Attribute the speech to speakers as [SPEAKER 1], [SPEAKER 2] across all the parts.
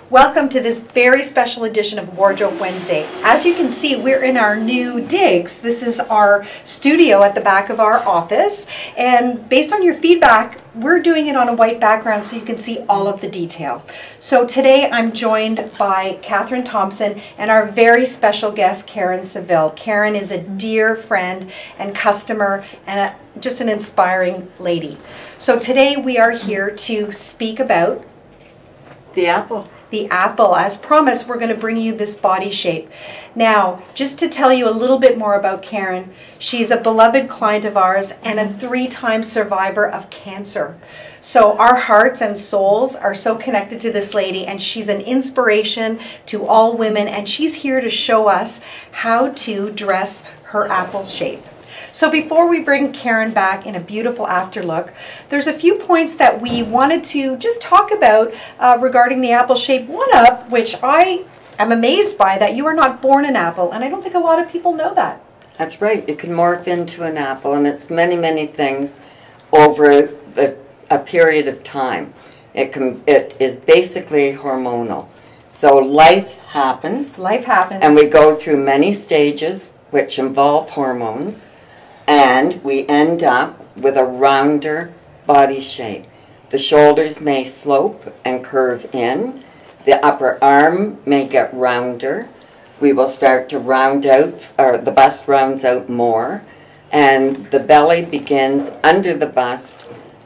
[SPEAKER 1] Welcome to this very special edition of Wardrobe Wednesday. As you can see, we're in our new digs. This is our studio at the back of our office, and based on your feedback, we're doing it on a white background so you can see all of the detail. So today I'm joined by Catherine Thompson and our very special guest, Karen Seville. Karen is a dear friend and customer and just an inspiring lady. So today we are here to speak about
[SPEAKER 2] the apple.
[SPEAKER 1] The apple. As promised, we're going to bring you this body shape. Now, just to tell you a little bit more about Karen, she's a beloved client of ours and a 3-time survivor of cancer. So our hearts and souls are so connected to this lady, and she's an inspiration to all women, and she's here to show us how to dress her apple shape. So before we bring Karen back in a beautiful afterlook, there's a few points that we wanted to just talk about regarding the apple shape. One of which I am amazed by, that you are not born an apple, and I don't think a lot of people know that.
[SPEAKER 2] That's right. It can morph into an apple, and it's many, many things over a period of time. It is basically hormonal. So life happens.
[SPEAKER 1] Life happens.
[SPEAKER 2] And we go through many stages which involve hormones. And we end up with a rounder body shape. The shoulders may slope and curve in. The upper arm may get rounder. We will start to round out, or the bust rounds out more. And the belly begins under the bust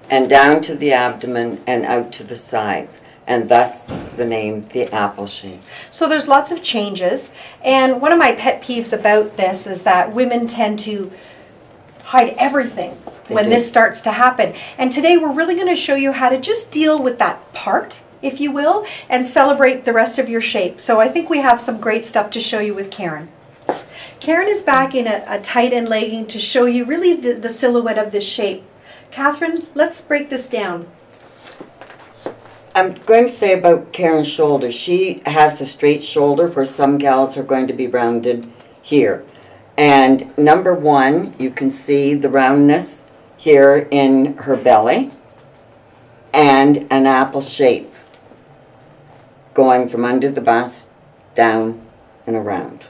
[SPEAKER 2] and down to the abdomen and out to the sides. And thus the name, the apple shape.
[SPEAKER 1] So there's lots of changes. And one of my pet peeves about this is that women tend to hide everything when this starts to happen. And today we're really going to show you how to just deal with that part, if you will, and celebrate the rest of your shape. So I think we have some great stuff to show you with Karen. Karen is back in a tight end legging to show you really the silhouette of this shape. Catherine, let's break this down.
[SPEAKER 2] I'm going to say about Karen's shoulder. She has a straight shoulder where some gals are going to be rounded here. And number one, you can see the roundness here in her belly and an apple shape going from under the bust down and around.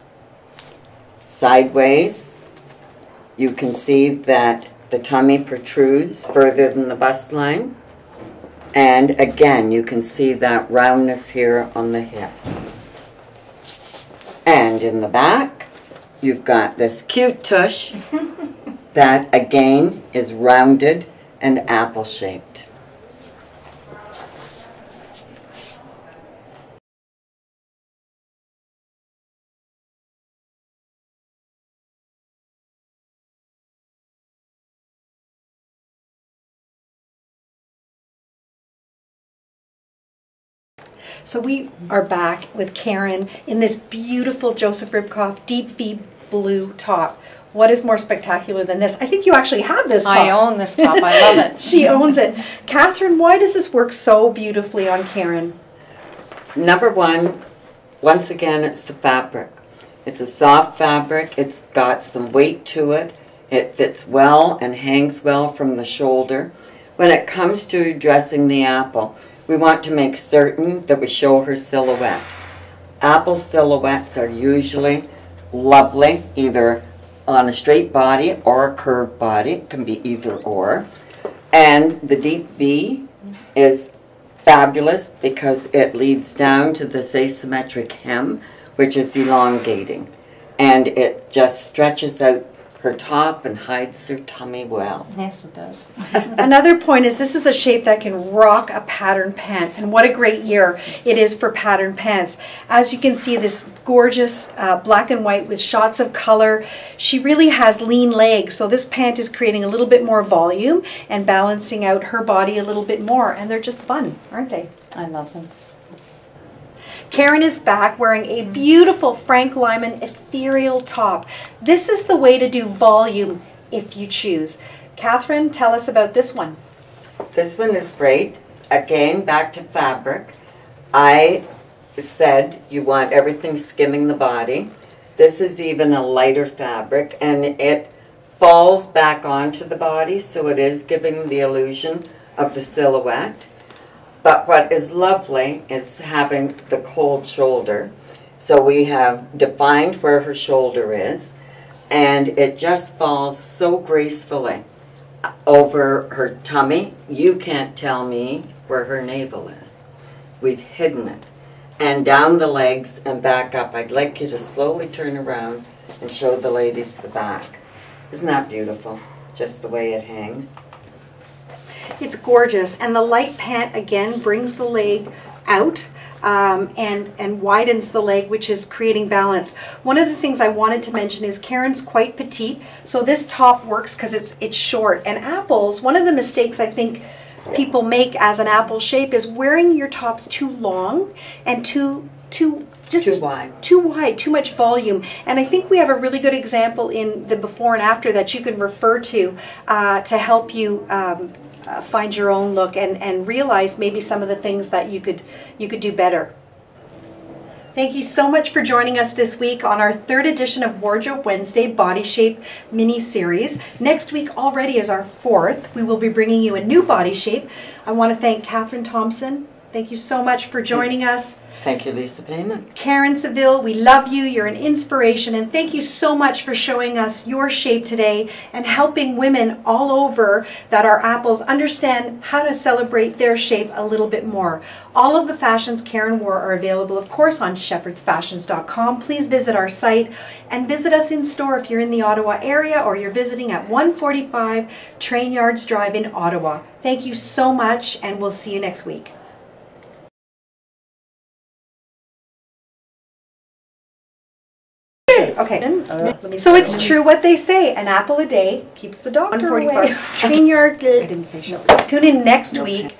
[SPEAKER 2] Sideways, you can see that the tummy protrudes further than the bust line. And again, you can see that roundness here on the hip. And in the back, you've got this cute tush that again is rounded and apple shaped.
[SPEAKER 1] So we are back with Karen in this beautiful Joseph Ribkoff deep V blue top. What is more spectacular than this? I think you actually have this top.
[SPEAKER 3] I own this top. I love it.
[SPEAKER 1] She owns it. Catherine, why does this work so beautifully on Karen?
[SPEAKER 2] Number one, once again, it's the fabric. It's a soft fabric. It's got some weight to it. It fits well and hangs well from the shoulder. When it comes to dressing the apple, we want to make certain that we show her silhouette. Apple silhouettes are usually lovely, either on a straight body or a curved body. It can be either or. And the deep V is fabulous because it leads down to this asymmetric hem, which is elongating. And it just stretches out her top and hides her tummy well.
[SPEAKER 3] Yes, it does.
[SPEAKER 1] Another point is this is a shape that can rock a pattern pant, and what a great year it is for pattern pants. As you can see, this gorgeous black and white with shots of color. She really has lean legs, so this pant is creating a little bit more volume and balancing out her body a little bit more, and they're just fun, aren't they?
[SPEAKER 3] I love them.
[SPEAKER 1] Karen is back wearing a beautiful Frank Lyman ethereal top. This is the way to do volume if you choose. Catherine, tell us about this one.
[SPEAKER 2] This one is great. Again, back to fabric. I said you want everything skimming the body. This is even a lighter fabric, and it falls back onto the body, so it is giving the illusion of the silhouette. But what is lovely is having the cold shoulder. So we have defined where her shoulder is, and it just falls so gracefully over her tummy. You can't tell me where her navel is. We've hidden it. And down the legs and back up. I'd like you to slowly turn around and show the ladies the back. Isn't that beautiful? Just the way it hangs.
[SPEAKER 1] It's gorgeous, and the light pant again brings the leg out and widens the leg, which is creating balance. One of the things I wanted to mention is Karen's quite petite, so this top works because it's short. And apples, one of the mistakes I think people make as an apple shape is wearing your tops too long and too
[SPEAKER 2] wide.
[SPEAKER 1] Too wide, too much volume. And I think we have a really good example in the before and after that you can refer to help you find your own look and realize maybe some of the things that you could do better. Thank you so much for joining us this week on our 3rd edition of Wardrobe Wednesday Body Shape mini series. Next week already is our 4th. We will be bringing you a new body shape. I want to thank Catherine Thompson. Thank you so much for joining us.
[SPEAKER 2] Thank you, Lisa Payman.
[SPEAKER 1] Karen Seville, we love you. You're an inspiration. And thank you so much for showing us your shape today and helping women all over that are apples understand how to celebrate their shape a little bit more. All of the fashions Karen wore are available, of course, on shepherdsfashions.com. Please visit our site and visit us in store if you're in the Ottawa area or you're visiting at 145 Train Yards Drive in Ottawa. Thank you so much, and we'll see you next week. Okay, so it's true what they say, an apple a day keeps the doctor away. 145 Train Yard. I didn't say Shepherds. Tune in next week.